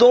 2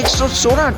116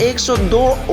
102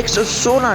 116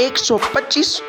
125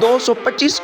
225